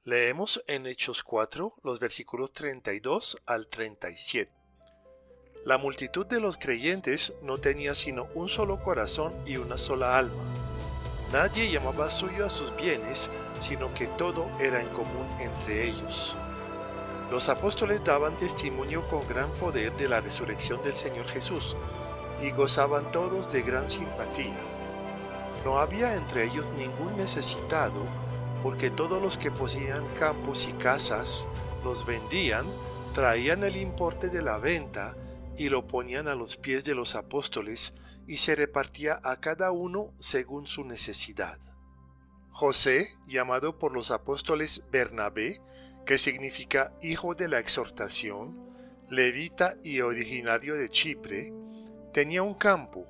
Leemos en Hechos 4 los versículos 32 al 37. La multitud de los creyentes no tenía sino un solo corazón y una sola alma. Nadie llamaba suyo a sus bienes, sino que todo era en común entre ellos. Los apóstoles daban testimonio con gran poder de la resurrección del Señor Jesús, y gozaban todos de gran simpatía. No había entre ellos ningún necesitado, porque todos los que poseían campos y casas los vendían, traían el importe de la venta y lo ponían a los pies de los apóstoles, y se repartía a cada uno según su necesidad. José, llamado por los apóstoles Bernabé, que significa hijo de la exhortación, levita y originario de Chipre, tenía un campo,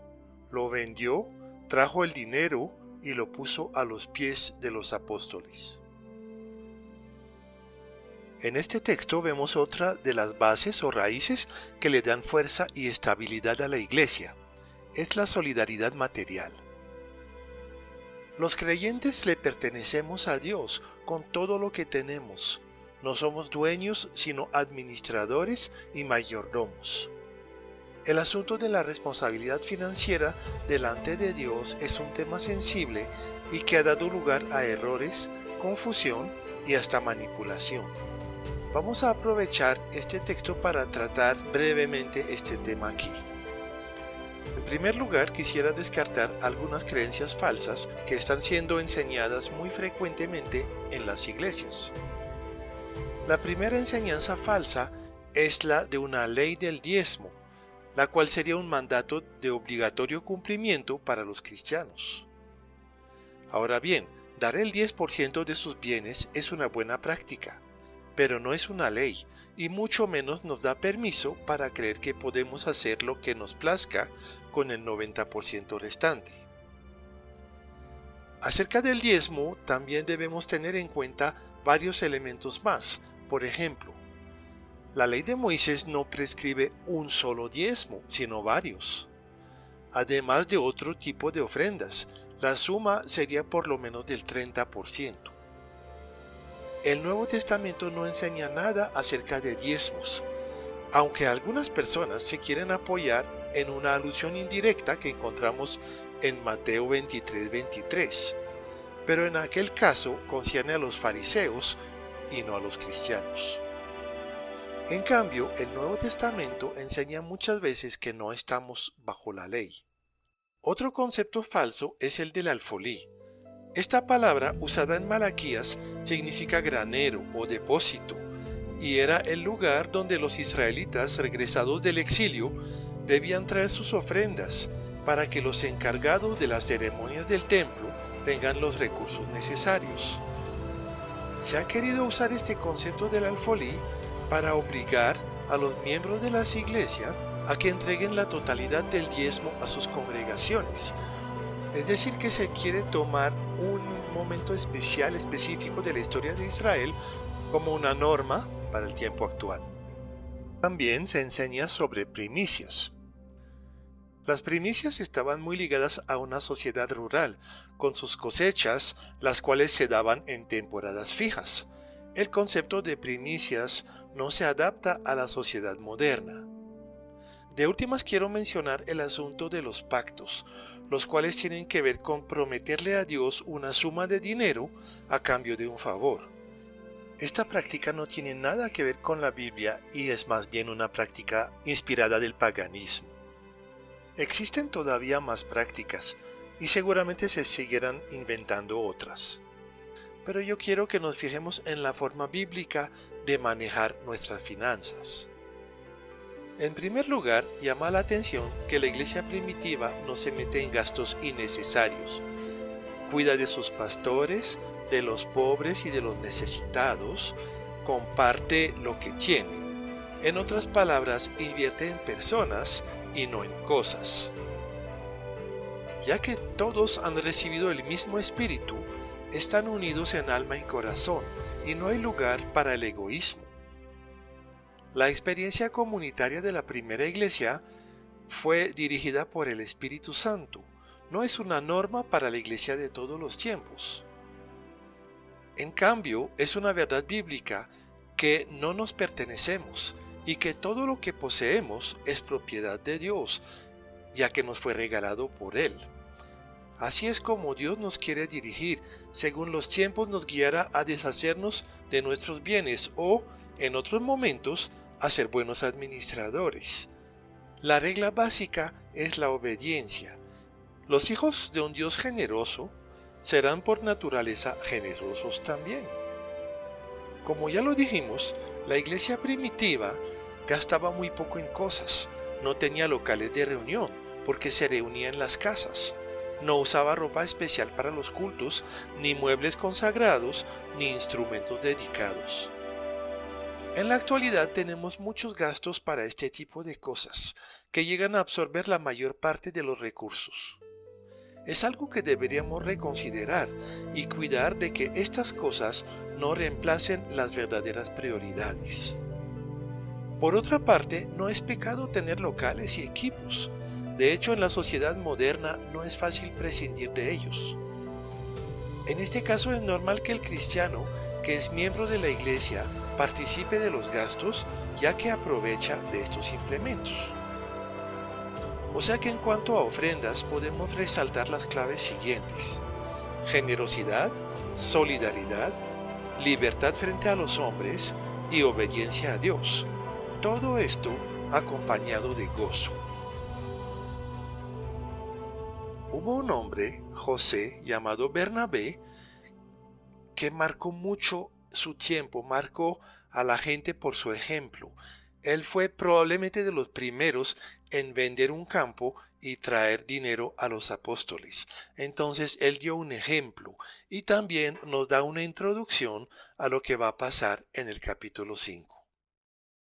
lo vendió, trajo el dinero y lo puso a los pies de los apóstoles. En este texto vemos otra de las bases o raíces que le dan fuerza y estabilidad a la iglesia. Es la solidaridad material. Los creyentes le pertenecemos a Dios con todo lo que tenemos. No somos dueños, sino administradores y mayordomos. El asunto de la responsabilidad financiera delante de Dios es un tema sensible y que ha dado lugar a errores, confusión y hasta manipulación. Vamos a aprovechar este texto para tratar brevemente este tema aquí. En primer lugar, quisiera descartar algunas creencias falsas que están siendo enseñadas muy frecuentemente en las iglesias. La primera enseñanza falsa es la de una ley del diezmo, la cual sería un mandato de obligatorio cumplimiento para los cristianos. Ahora bien, dar el 10% de sus bienes es una buena práctica, pero no es una ley, y mucho menos nos da permiso para creer que podemos hacer lo que nos plazca con el 90% restante. Acerca del diezmo, también debemos tener en cuenta varios elementos más. Por ejemplo, la ley de Moisés no prescribe un solo diezmo, sino varios. Además de otro tipo de ofrendas, la suma sería por lo menos del 30%. El Nuevo Testamento no enseña nada acerca de diezmos, aunque algunas personas se quieren apoyar en una alusión indirecta que encontramos en Mateo 23:23, pero en aquel caso concierne a los fariseos y no a los cristianos. En cambio, el Nuevo Testamento enseña muchas veces que no estamos bajo la ley. Otro concepto falso es el del alfolí. Esta palabra, usada en Malaquías, significa granero o depósito, y era el lugar donde los israelitas regresados del exilio debían traer sus ofrendas para que los encargados de las ceremonias del templo tengan los recursos necesarios. Se ha querido usar este concepto del alfolí para obligar a los miembros de las iglesias a que entreguen la totalidad del diezmo a sus congregaciones. Es decir, que se quiere tomar un momento especial, específico de la historia de Israel como una norma para el tiempo actual. También se enseña sobre primicias. Las primicias estaban muy ligadas a una sociedad rural, con sus cosechas, las cuales se daban en temporadas fijas. El concepto de primicias no se adapta a la sociedad moderna. De últimas quiero mencionar el asunto de los pactos, los cuales tienen que ver con prometerle a Dios una suma de dinero a cambio de un favor. Esta práctica no tiene nada que ver con la Biblia y es más bien una práctica inspirada del paganismo. Existen todavía más prácticas y seguramente se seguirán inventando otras. Pero yo quiero que nos fijemos en la forma bíblica de manejar nuestras finanzas. En primer lugar, llama la atención que la iglesia primitiva no se mete en gastos innecesarios. Cuida de sus pastores, de los pobres y de los necesitados, comparte lo que tiene. En otras palabras, invierte en personas y no en cosas. Ya que todos han recibido el mismo espíritu, están unidos en alma y corazón, y no hay lugar para el egoísmo. La experiencia comunitaria de la primera iglesia fue dirigida por el Espíritu Santo, no es una norma para la iglesia de todos los tiempos. En cambio, es una verdad bíblica que no nos pertenecemos y que todo lo que poseemos es propiedad de Dios, ya que nos fue regalado por Él. Así es como Dios nos quiere dirigir, según los tiempos nos guiará a deshacernos de nuestros bienes o, en otros momentos, a ser buenos administradores. La regla básica es la obediencia. Los hijos de un Dios generoso serán por naturaleza generosos también. Como ya lo dijimos, la iglesia primitiva gastaba muy poco en cosas, no tenía locales de reunión porque se reunía en las casas, no usaba ropa especial para los cultos, ni muebles consagrados, ni instrumentos dedicados. En la actualidad tenemos muchos gastos para este tipo de cosas, que llegan a absorber la mayor parte de los recursos. Es algo que deberíamos reconsiderar y cuidar de que estas cosas no reemplacen las verdaderas prioridades. Por otra parte, no es pecado tener locales y equipos. De hecho, en la sociedad moderna no es fácil prescindir de ellos. En este caso es normal que el cristiano, que es miembro de la iglesia, participe de los gastos, ya que aprovecha de estos implementos. O sea que en cuanto a ofrendas podemos resaltar las claves siguientes: generosidad, solidaridad, libertad frente a los hombres y obediencia a Dios. Todo esto acompañado de gozo. Hubo un hombre, José, llamado Bernabé, que marcó mucho su tiempo, marcó a la gente por su ejemplo. Él fue probablemente de los primeros en vender un campo y traer dinero a los apóstoles. Entonces él dio un ejemplo y también nos da una introducción a lo que va a pasar en el capítulo 5.